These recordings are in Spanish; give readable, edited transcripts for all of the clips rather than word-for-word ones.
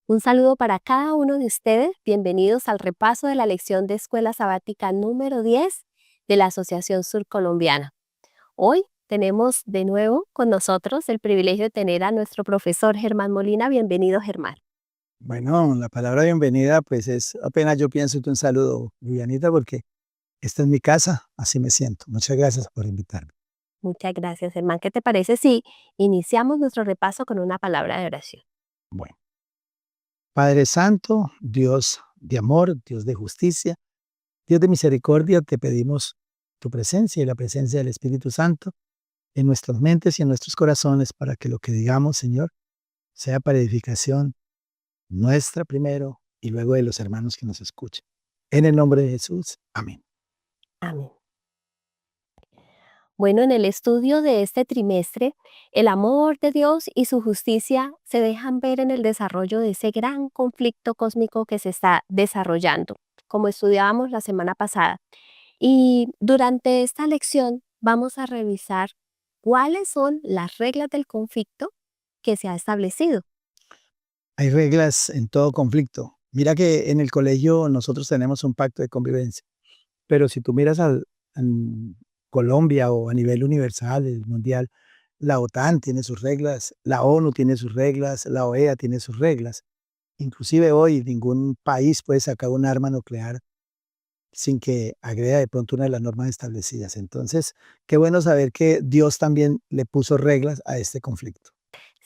Un saludo para cada uno de ustedes. Bienvenidos al repaso de la lección de Escuela Sabática número 10 de la Asociación Surcolombiana. Hoy tenemos de nuevo con nosotros el privilegio de tener a nuestro profesor Germán Molina. Bienvenido, Germán. Bueno, la palabra bienvenida, pues es apenas yo pienso que un saludo, Vivianita, porque esta es mi casa, así me siento. Muchas gracias por invitarme. Muchas gracias, Germán. ¿Qué te parece si iniciamos nuestro repaso con una palabra de oración? Bueno, Padre Santo, Dios de amor, Dios de justicia, Dios de misericordia, te pedimos tu presencia y la presencia del Espíritu Santo en nuestras mentes y en nuestros corazones para que lo que digamos, Señor, sea para edificación nuestra primero y luego de los hermanos que nos escuchen. En el nombre de Jesús, amén. Amén. Bueno, en el estudio de este trimestre, el amor de Dios y su justicia se dejan ver en el desarrollo de ese gran conflicto cósmico que se está desarrollando, como estudiábamos la semana pasada. Y durante esta lección vamos a revisar cuáles son las reglas del conflicto que se ha establecido. Hay reglas en todo conflicto. Mira que en el colegio nosotros tenemos un pacto de convivencia, pero si tú miras en Colombia o a nivel universal, el mundial, la OTAN tiene sus reglas, la ONU tiene sus reglas, la OEA tiene sus reglas. Inclusive hoy ningún país puede sacar un arma nuclear sin que agreda de pronto una de las normas establecidas. Entonces, qué bueno saber que Dios también le puso reglas a este conflicto.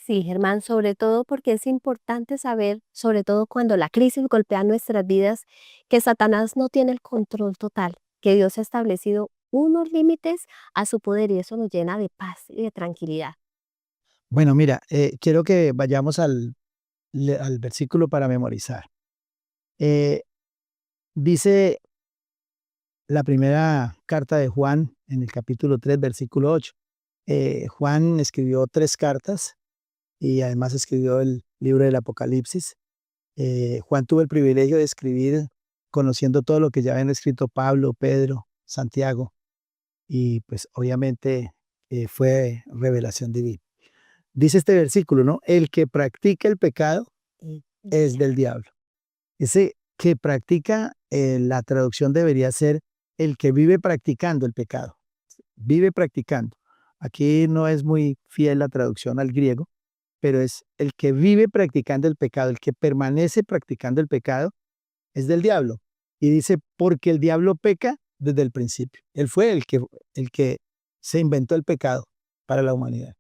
Sí, Germán, sobre todo porque es importante saber, sobre todo cuando la crisis golpea nuestras vidas, que Satanás no tiene el control total, que Dios ha establecido unos límites a su poder y eso nos llena de paz y de tranquilidad. Bueno, mira, quiero que vayamos al versículo para memorizar. Eh, Dice la primera carta de Juan en el capítulo 3, versículo 8. Juan escribió 3 cartas y además escribió el libro del Apocalipsis. Juan tuvo el privilegio de escribir conociendo todo lo que ya habían escrito Pablo, Pedro, Santiago y pues obviamente fue revelación divina. Dice este versículo, ¿no? El que practica el pecado Y es del diablo. Ese que practica, la traducción debería ser el que vive practicando el pecado, vive practicando. Aquí no es muy fiel la traducción al griego, pero es el que vive practicando el pecado, el que permanece practicando el pecado, es del diablo. Y dice, porque el diablo peca desde el principio. Él fue el que se inventó el pecado para la humanidad.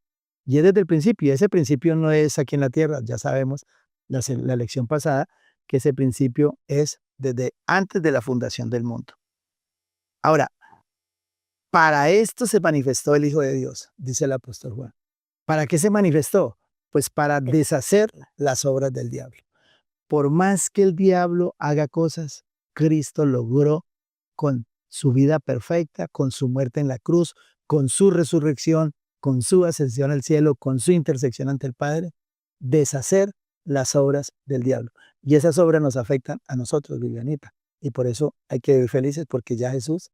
Y es desde el principio, y ese principio no es aquí en la tierra, ya sabemos la lección pasada, que ese principio es desde antes de la fundación del mundo. Ahora, para esto se manifestó el Hijo de Dios, dice el apóstol Juan. ¿Para qué se manifestó? Pues para deshacer las obras del diablo. Por más que el diablo haga cosas, Cristo logró con su vida perfecta, con su muerte en la cruz, con su resurrección, con su ascensión al cielo, con su intersección ante el Padre, deshacer las obras del diablo. Y esas obras nos afectan a nosotros, Vivianita. Y por eso hay que vivir felices porque ya Jesús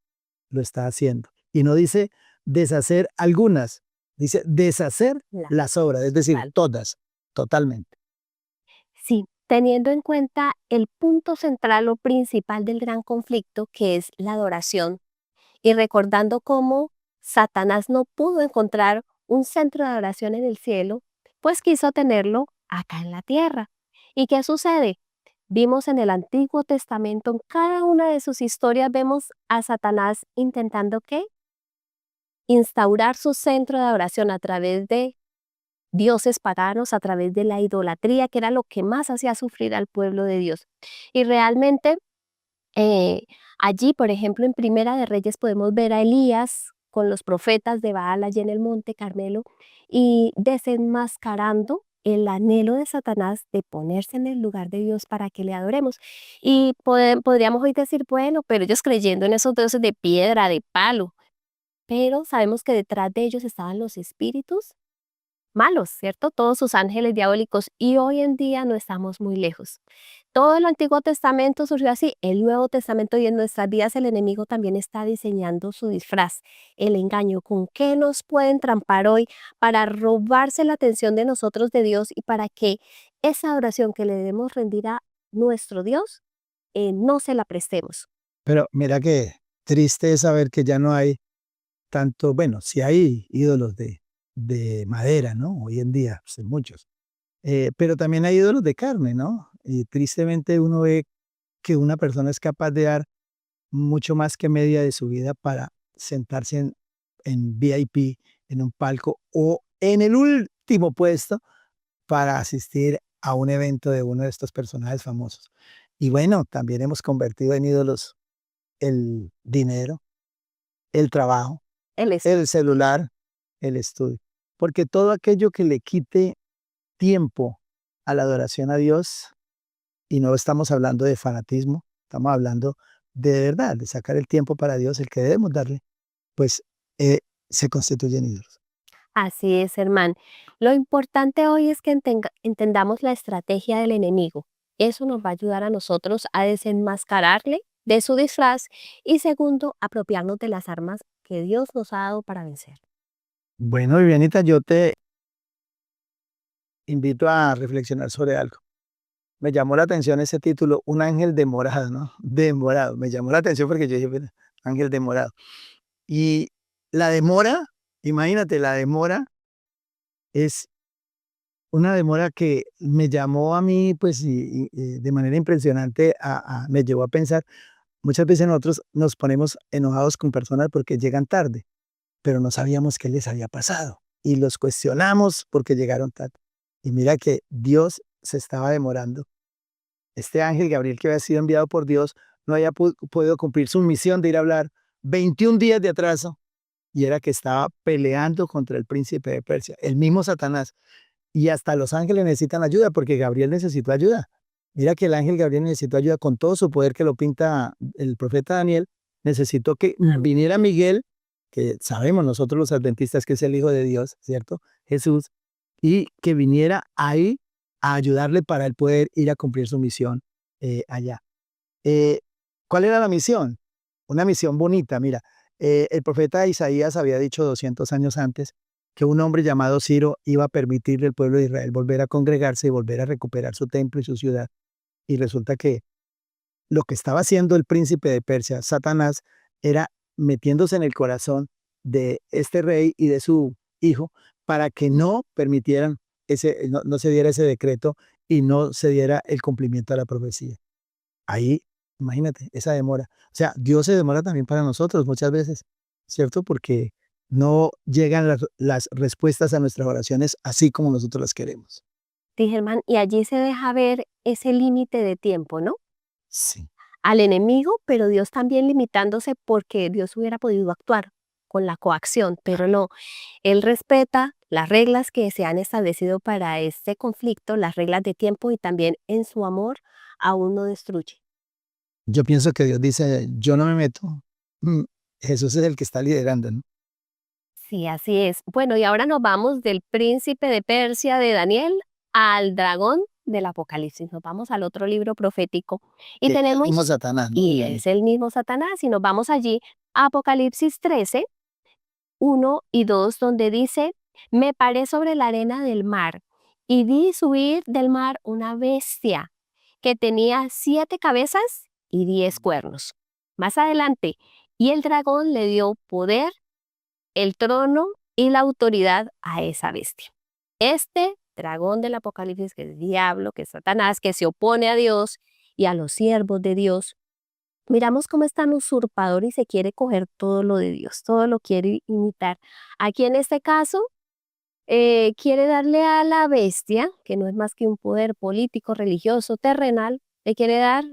lo está haciendo. Y no dice deshacer algunas, dice deshacer la las obras, es decir, total. todas, totalmente. Sí, teniendo en cuenta el punto central o principal del gran conflicto, que es la adoración, y recordando cómo Satanás no pudo encontrar un centro de adoración en el cielo, pues quiso tenerlo acá en la tierra. ¿Y qué sucede? Vimos en el Antiguo Testamento, en cada una de sus historias, vemos a Satanás intentando ¿qué? Instaurar su centro de adoración a través de dioses paganos, a través de la idolatría, que era lo que más hacía sufrir al pueblo de Dios. Y realmente eh, allí, por ejemplo, en Primera de Reyes podemos ver a Elías con los profetas de Baal allí en el Monte Carmelo y desenmascarando el anhelo de Satanás de ponerse en el lugar de Dios para que le adoremos. Y podríamos hoy decir, bueno, pero ellos creyendo en esos dioses de piedra, de palo, pero sabemos que detrás de ellos estaban los espíritus malos, ¿cierto? Todos sus ángeles diabólicos y hoy en día no estamos muy lejos. Todo el Antiguo Testamento surgió así, el Nuevo Testamento y en nuestras vidas el enemigo también está diseñando su disfraz, el engaño. ¿Con qué nos pueden trampar hoy para robarse la atención de nosotros de Dios y para que esa oración que le debemos rendir a nuestro Dios no se la prestemos? Pero mira que triste es saber que ya no hay tanto, bueno, sí hay ídolos de madera, ¿no? Hoy en día, pues, hay muchos. Pero también hay ídolos de carne, ¿no? Y tristemente uno ve que una persona es capaz de dar mucho más que media de su vida para sentarse en VIP, en un palco o en el último puesto para asistir a un evento de uno de estos personajes famosos. Y bueno, también hemos convertido en ídolos el dinero, el trabajo, El es- el celular, el estudio. Porque todo aquello que le quite tiempo a la adoración a Dios, y no estamos hablando de fanatismo, estamos hablando de verdad, de sacar el tiempo para Dios, el que debemos darle, pues eh, se constituyen ídolos. Así es, hermano. Lo importante hoy es que entendamos la estrategia del enemigo. Eso nos va a ayudar a nosotros a desenmascararle de su disfraz y segundo, apropiarnos de las armas que Dios nos ha dado para vencer. Bueno, Vivianita, yo te invito a reflexionar sobre algo. Me llamó la atención ese título, Un ángel demorado, ¿no? Demorado. Me llamó la atención porque yo dije, "Bueno, ángel demorado". Y la demora, imagínate, la demora es una demora que me llamó a mí, pues, de manera impresionante, me llevó a pensar, muchas veces nosotros nos ponemos enojados con personas porque llegan tarde, pero no sabíamos qué les había pasado y los cuestionamos porque llegaron tarde. Y mira que Dios se estaba demorando. Este ángel Gabriel que había sido enviado por Dios no había podido cumplir su misión de ir a hablar 21 días de atraso y era que estaba peleando contra el príncipe de Persia, el mismo Satanás. Y hasta los ángeles necesitan ayuda porque Gabriel necesitó ayuda. Mira que el ángel Gabriel necesitó ayuda con todo su poder que lo pinta el profeta Daniel. Necesitó que viniera Miguel, que sabemos nosotros los adventistas que es el Hijo de Dios, ¿cierto? Jesús, y que viniera ahí a ayudarle para él poder ir a cumplir su misión allá. Eh, ¿Cuál era la misión? Una misión bonita, mira. El profeta Isaías había dicho 200 años antes que un hombre llamado Ciro iba a permitirle al pueblo de Israel volver a congregarse y volver a recuperar su templo y su ciudad. Y resulta que lo que estaba haciendo el príncipe de Persia, Satanás, era metiéndose en el corazón de este rey y de su hijo para que no permitieran no se diera ese decreto y no se diera el cumplimiento a la profecía. Ahí, imagínate, esa demora. O sea, Dios se demora también para nosotros muchas veces, ¿cierto? Porque no llegan las respuestas a nuestras oraciones así como nosotros las queremos. Dije, hermano, y allí se deja ver ese límite de tiempo, ¿no? Sí. Al enemigo, pero Dios también limitándose porque Dios hubiera podido actuar con la coacción, pero no, Él respeta las reglas que se han establecido para este conflicto, las reglas de tiempo y también en su amor aún no destruye. Yo pienso que Dios dice, yo no me meto. Mm, Jesús es el que está liderando, ¿no? Sí, así es. Bueno, y ahora nos vamos del príncipe de Persia de Daniel al dragón del Apocalipsis. Nos vamos al otro libro profético y Que es el mismo tenemos, Satanás, ¿no? y es el mismo Satanás, y nos vamos allí a Apocalipsis 13, 1 y 2, donde dice, me paré sobre la arena del mar y vi subir del mar una bestia que tenía 7 cabezas y 10 cuernos. Más adelante, y el dragón le dio poder, el trono y la autoridad a esa bestia. Este dragón del Apocalipsis, que es el diablo, que es Satanás, que se opone a Dios y a los siervos de Dios, miramos cómo es tan usurpador y se quiere coger todo lo de Dios, todo lo quiere imitar. Aquí en este caso, quiere darle a la bestia, que no es más que un poder político, religioso, terrenal, le quiere dar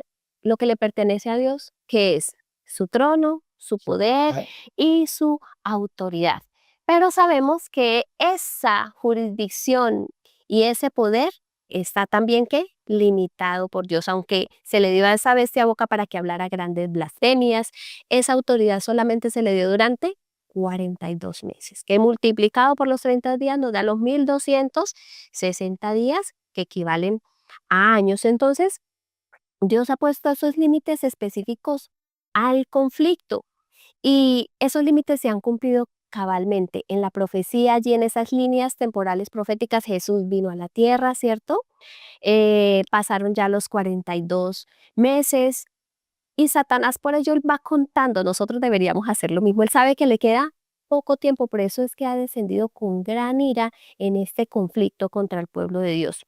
lo que le pertenece a Dios, que es su trono, su poder Ah, y su autoridad. Pero sabemos que esa jurisdicción y ese poder está también que limitado por Dios, aunque se le dio a esa bestia boca para que hablara grandes blasfemias, esa autoridad solamente se le dio durante 42 meses, que multiplicado por los 30 días nos da los 1260 días, que equivalen a años. Entonces, Dios ha puesto esos límites específicos al conflicto y esos límites se han cumplido cabalmente. En la profecía, allí en esas líneas temporales proféticas, Jesús vino a la tierra, ¿cierto? Pasaron ya los 42 meses y Satanás por ello va contando. Nosotros deberíamos hacer lo mismo. Él sabe que le queda poco tiempo, por eso es que ha descendido con gran ira en este conflicto contra el pueblo de Dios.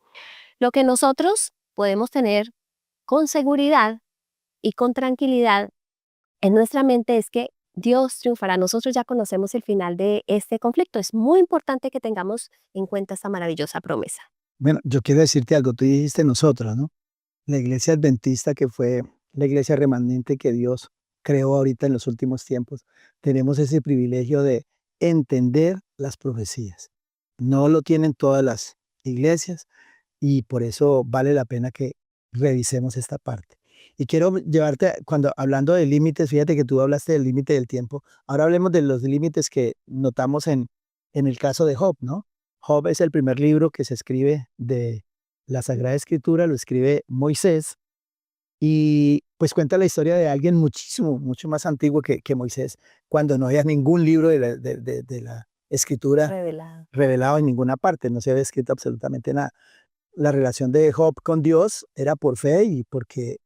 Lo que nosotros podemos tener con seguridad y con tranquilidad en nuestra mente es que Dios triunfará. Nosotros ya conocemos el final de este conflicto. Es muy importante que tengamos en cuenta esta maravillosa promesa. Bueno, yo quiero decirte algo, tú dijiste nosotros, ¿no? La iglesia adventista, que fue la iglesia remanente que Dios creó ahorita en los últimos tiempos, tenemos ese privilegio de entender las profecías. No lo tienen todas las iglesias y por eso vale la pena que revisemos esta parte. Y quiero llevarte, cuando hablando de límites, fíjate que tú hablaste del límite del tiempo, ahora hablemos de los límites que notamos en el caso de Job, ¿no? Job es el primer libro que se escribe de la Sagrada Escritura, lo escribe Moisés, y pues cuenta la historia de alguien muchísimo, mucho más antiguo que Moisés, cuando no había ningún libro de la Escritura Revelado. revelado en ninguna parte, no se había escrito absolutamente nada. La relación de Job con Dios era por fe y porque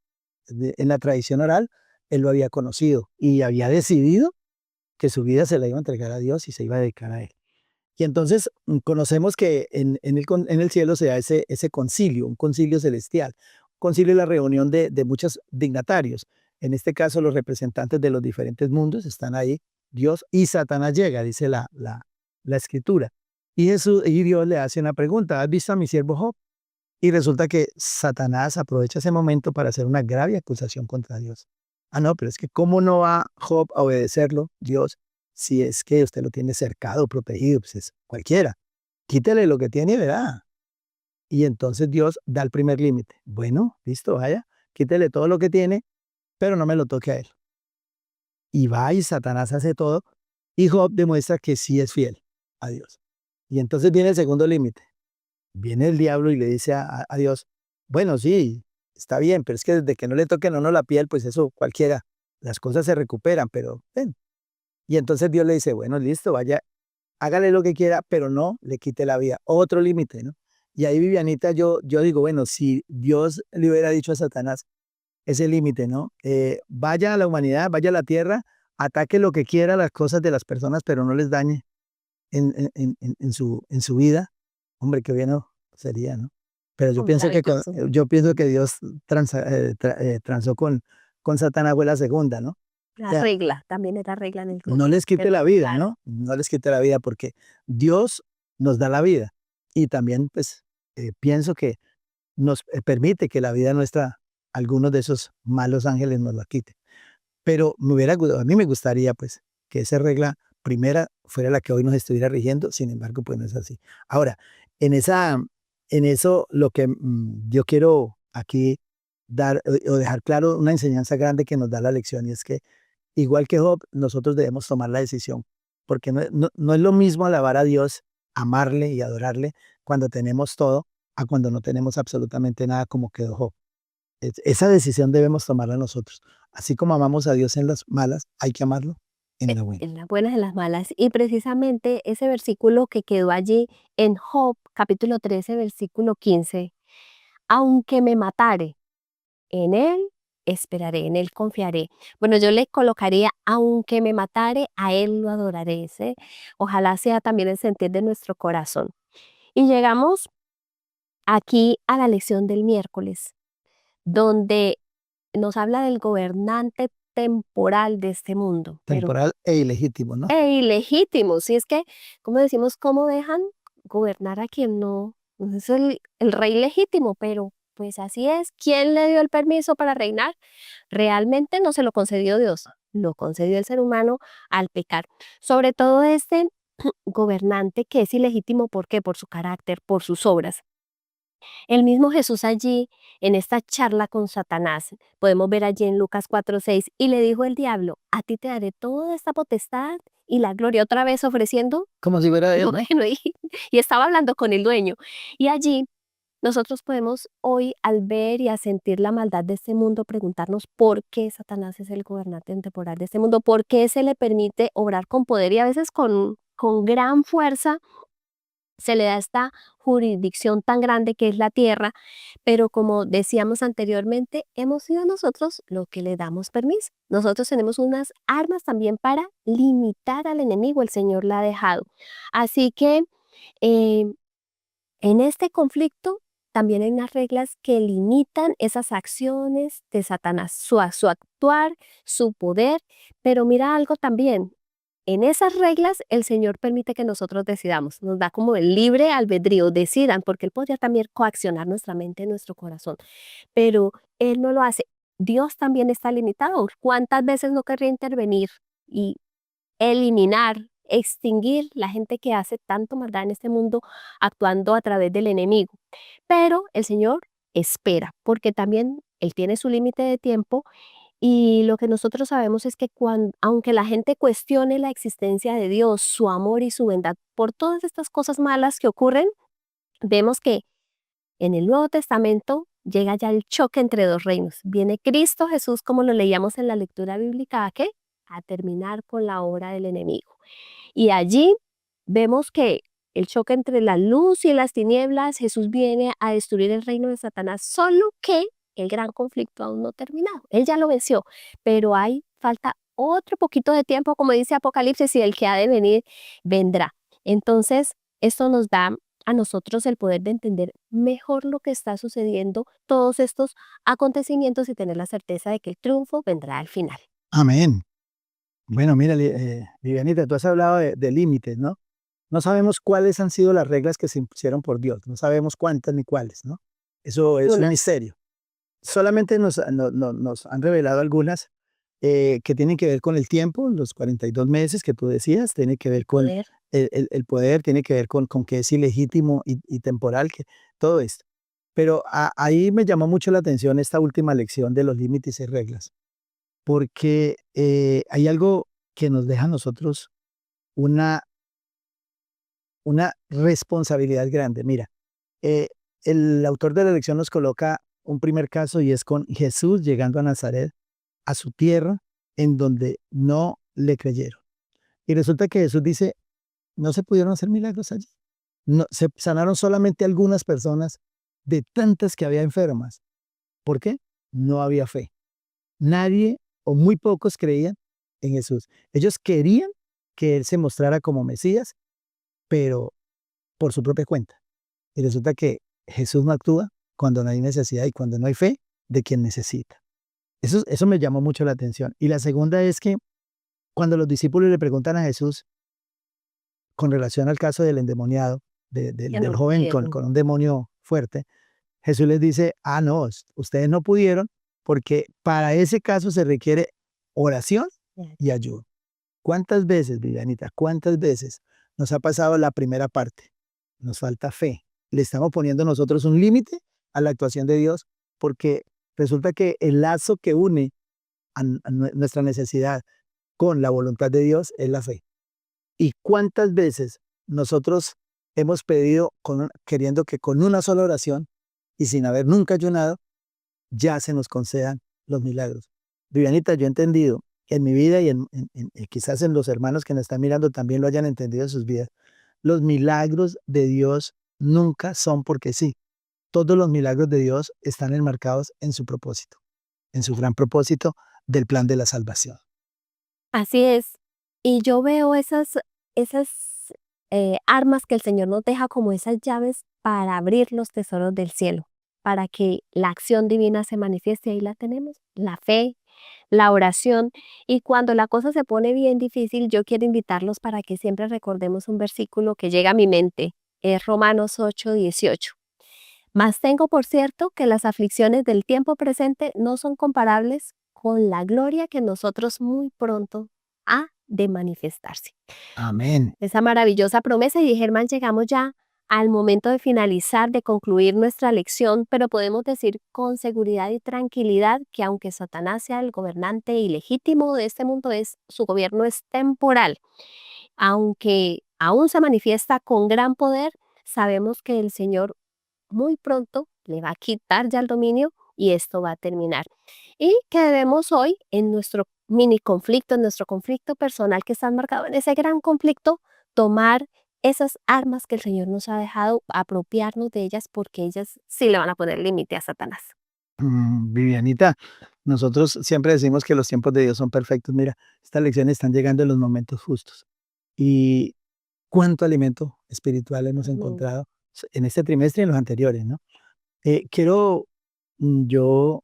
en la tradición oral él lo había conocido y había decidido que su vida se la iba a entregar a Dios y se iba a dedicar a él. Y entonces conocemos que en el cielo se da ese concilio, un concilio celestial. Un concilio es la reunión de muchos dignatarios. En este caso, los representantes de los diferentes mundos están ahí. Dios y Satanás llega, dice la escritura. Y Dios le hace una pregunta: ¿has visto a mi siervo Job? Y resulta que Satanás aprovecha ese momento para hacer una grave acusación contra Dios. Ah, no, pero es que ¿cómo no va Job a obedecerlo, Dios, si es que usted lo tiene cercado, protegido? Pues es cualquiera. Quítele lo que tiene y verá. Y entonces Dios da el primer límite. Bueno, listo, vaya, quítele todo lo que tiene, pero no me lo toque a él. Y va y Satanás hace todo y Job demuestra que sí es fiel a Dios. Y entonces viene el segundo límite. Viene el diablo y le dice a Dios: bueno, sí, está bien, pero es que desde que no le toquen a uno la piel, pues eso cualquiera, las cosas se recuperan, pero ven. Y entonces Dios le dice: bueno, listo, vaya, hágale lo que quiera, pero no le quite la vida. Otro límite, ¿no? Y ahí, Vivianita, yo digo, bueno, si Dios le hubiera dicho a Satanás ese límite, ¿no? Vaya a la humanidad, vaya a la tierra, ataque lo que quiera, las cosas de las personas, pero no les dañe en su vida. Hombre, qué bien sería, ¿no? Pero Maravilloso. yo pienso que Dios transó con Satanás fue la segunda, ¿no? O La sea, regla, también es la regla en el no les que quite nos la vida, separa. ¿no? No les quite la vida porque Dios nos da la vida y también, pues, pienso que nos permite que la vida nuestra, algunos de esos malos ángeles nos la quiten. Pero a mí me gustaría, pues, que esa regla primera fuera la que hoy nos estuviera rigiendo, sin embargo, pues no es así. Ahora, en esa en eso lo que, yo quiero aquí dar, o dejar claro una enseñanza grande que nos da la lección, y es que, igual que Job, nosotros debemos tomar la decisión, porque no es lo mismo alabar a Dios, amarle y adorarle cuando tenemos todo, a cuando no tenemos absolutamente nada, como quedó Job. Esa decisión debemos tomarla nosotros. Así como amamos a Dios en las malas, hay que amarlo en la buena. En las buenas y en las malas. Y precisamente ese versículo que quedó allí en Job, capítulo 13, versículo 15, aunque me matare, en él esperaré, en él confiaré. Bueno, yo le colocaría, aunque me matare, a él lo adoraré. Ojalá sea también el sentir de nuestro corazón. Y llegamos aquí a la lección del miércoles, donde nos habla del gobernante temporal de este mundo, pero Temporal e ilegítimo, ¿no? ilegítimo. Si es que, como decimos, ¿cómo dejan gobernar a quien no? No es el rey legítimo, pero pues así es. ¿Quién le dio el permiso para reinar? Realmente no se lo concedió Dios, lo concedió el ser humano al pecar. Sobre todo este gobernante que es ilegítimo, ¿por qué? Por su carácter, por sus obras. El mismo Jesús allí, en esta charla con Satanás, podemos ver allí en Lucas 4:6, y le dijo el diablo, a ti te daré toda esta potestad y la gloria, otra vez ofreciendo, Como si fuera él, ¿no? bueno, y estaba hablando con el dueño. Y allí nosotros podemos hoy, al ver y a sentir la maldad de este mundo, preguntarnos por qué Satanás es el gobernante temporal de este mundo, por qué se le permite obrar con poder y a veces con gran fuerza se le da esta jurisdicción tan grande que es la tierra, pero como decíamos anteriormente, hemos sido nosotros los que le damos permiso. Nosotros tenemos unas armas también para limitar al enemigo, el Señor la ha dejado. Así que eh, en este conflicto también hay unas reglas que limitan esas acciones de Satanás, su actuar, su poder, pero mira algo también, en esas reglas el Señor permite que nosotros decidamos, nos da como el libre albedrío, decidan, porque Él podría también coaccionar nuestra mente, nuestro corazón, pero Él no lo hace. Dios también está limitado. ¿Cuántas veces no querría intervenir y eliminar, extinguir la gente que hace tanto maldad en este mundo actuando a través del enemigo? Pero el Señor espera, porque también Él tiene su límite de tiempo y lo que nosotros sabemos es que aunque la gente cuestione la existencia de Dios, su amor y su bondad por todas estas cosas malas que ocurren, vemos que en el Nuevo Testamento llega ya el choque entre dos reinos. Viene Cristo Jesús, como lo leíamos en la lectura bíblica, ¿a qué? A terminar con la obra del enemigo. Y allí vemos que el choque entre la luz y las tinieblas, Jesús viene a destruir el reino de Satanás, solo que el gran conflicto aún no ha terminado. Él ya lo venció, pero hay falta otro poquito de tiempo, como dice Apocalipsis, y el que ha de venir vendrá. Entonces, esto nos da a nosotros el poder de entender mejor lo que está sucediendo, todos estos acontecimientos y tener la certeza de que el triunfo vendrá al final. Amén. Bueno, mira, Vivianita, tú has hablado de límites, ¿no? No sabemos cuáles han sido las reglas que se impusieron por Dios, no sabemos cuántas ni cuáles, ¿no? Eso es un Unas, misterio. Solamente nos han revelado algunas que tienen que ver con el tiempo, los 42 meses que tú decías, tiene que ver con poder. el poder, tiene que ver con que es ilegítimo y temporal, que, todo esto. Pero ahí me llamó mucho la atención esta última lección de los límites y reglas, porque hay algo que nos deja a nosotros una, una responsabilidad grande. Mira, eh, el autor de la lección nos coloca un primer caso y es con Jesús llegando a Nazaret, a su tierra, en donde no le creyeron. Y resulta que Jesús dice, no se pudieron hacer milagros allí. No, se sanaron solamente algunas personas de tantas que había enfermas. ¿Por qué? No había fe. Nadie o muy pocos creían en Jesús. Ellos querían que Él se mostrara como Mesías, pero por su propia cuenta. Y resulta que Jesús no actúa cuando no hay necesidad y cuando no hay fe de quien necesita. Eso me llamó mucho la atención. Y la segunda es que cuando los discípulos le preguntan a Jesús con relación al caso del endemoniado, Que del no joven pudieron. con un demonio fuerte, Jesús les dice, no, ustedes no pudieron porque para ese caso se requiere oración y ayuno. ¿Cuántas veces, Vivianita, cuántas veces nos ha pasado la primera parte? Nos falta fe. Le estamos poniendo nosotros un límite a la actuación de Dios porque resulta que el lazo que une nuestra necesidad con la voluntad de Dios es la fe. ¿Y cuántas veces nosotros hemos pedido queriendo que con una sola oración y sin haber nunca ayunado, ya se nos concedan los milagros? Vivianita, yo he entendido en mi vida y quizás en los hermanos que nos están mirando también lo hayan entendido en sus vidas. Los milagros de Dios nunca son porque sí. Todos los milagros de Dios están enmarcados en su propósito, en su gran propósito del plan de la salvación. Así es. Y yo veo esas armas que el Señor nos deja como esas llaves para abrir los tesoros del cielo, para que la acción divina se manifieste. Ahí la tenemos, la fe, la oración. Y cuando la cosa se pone bien difícil, yo quiero invitarlos para que siempre recordemos un versículo que llega a mi mente. Es Romanos 8:18. Mas tengo por cierto que las aflicciones del tiempo presente no son comparables con la gloria que nosotros muy pronto ha de manifestarse. Amén. Esa maravillosa promesa y Germán, llegamos ya al momento de finalizar, de concluir nuestra lección, pero podemos decir con seguridad y tranquilidad que aunque Satanás sea el gobernante ilegítimo de este mundo, su gobierno es temporal. Aunque aún se manifiesta con gran poder, sabemos que el Señor muy pronto le va a quitar ya el dominio y esto va a terminar. Y que debemos hoy, en nuestro mini conflicto, en nuestro conflicto personal que está marcado en ese gran conflicto, tomar esas armas que el Señor nos ha dejado, apropiarnos de ellas porque ellas sí le van a poner límite a Satanás. Vivianita, nosotros siempre decimos que los tiempos de Dios son perfectos. Mira, estas lecciones están llegando en los momentos justos. Y cuánto alimento espiritual hemos Amén. encontrado en este trimestre y en los anteriores, ¿no? Quiero yo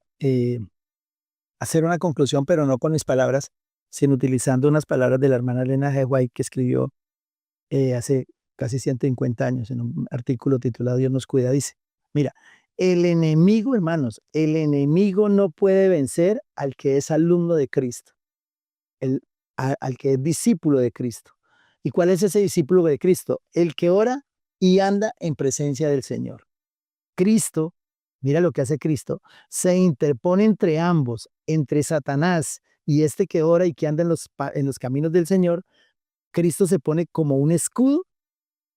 hacer una conclusión, pero no con mis palabras, sino utilizando unas palabras de la hermana Elena G. White que escribió hace casi 150 años en un artículo titulado Dios nos cuida. Dice, mira, el enemigo, hermanos, el enemigo no puede vencer al que es alumno de Cristo, al que es discípulo de Cristo. ¿Y cuál es ese discípulo de Cristo? El que ora y anda en presencia del Señor. Cristo, mira lo que hace Cristo, se interpone entre ambos, entre Satanás y este que ora y que anda en los caminos del Señor. Cristo se pone como un escudo,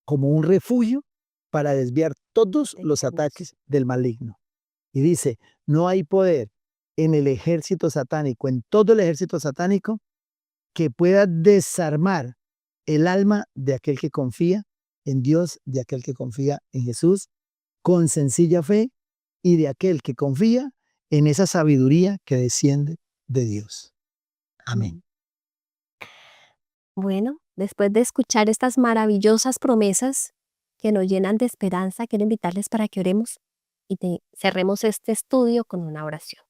como un refugio para desviar todos los Hermoso. ataques del maligno. Y dice, no hay poder en el ejército satánico, en todo el ejército satánico, que pueda desarmar el alma de aquel que confía en Dios, de aquel que confía en Jesús, con sencilla fe, y de aquel que confía en esa sabiduría que desciende de Dios. Amén. Amén. Bueno, después de escuchar estas maravillosas promesas que nos llenan de esperanza, quiero invitarles para que oremos y cerremos este estudio con una oración.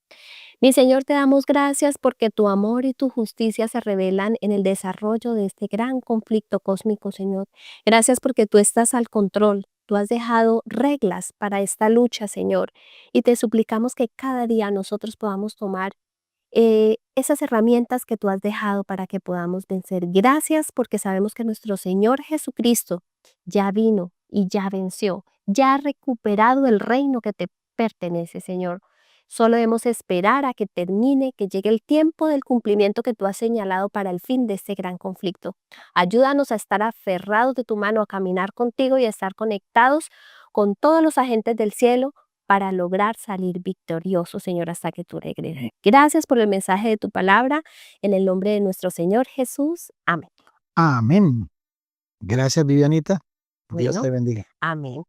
Mi Señor, te damos gracias porque tu amor y tu justicia se revelan en el desarrollo de este gran conflicto cósmico, Señor. Gracias porque tú estás al control. Tú has dejado reglas para esta lucha, Señor, y te suplicamos que cada día nosotros podamos tomar esas herramientas que tú has dejado para que podamos vencer. Gracias porque sabemos que nuestro Señor Jesucristo ya vino y ya venció, ya ha recuperado el reino que te pertenece, Señor. Solo debemos esperar a que termine, que llegue el tiempo del cumplimiento que tú has señalado para el fin de este gran conflicto. Ayúdanos a estar aferrados de tu mano, a caminar contigo y a estar conectados con todos los agentes del cielo para lograr salir victorioso, Señor, hasta que tú regreses. Gracias por el mensaje de tu palabra. En el nombre de nuestro Señor Jesús. Amén. Amén. Gracias, Vivianita. Dios te Bueno, bendiga. amén.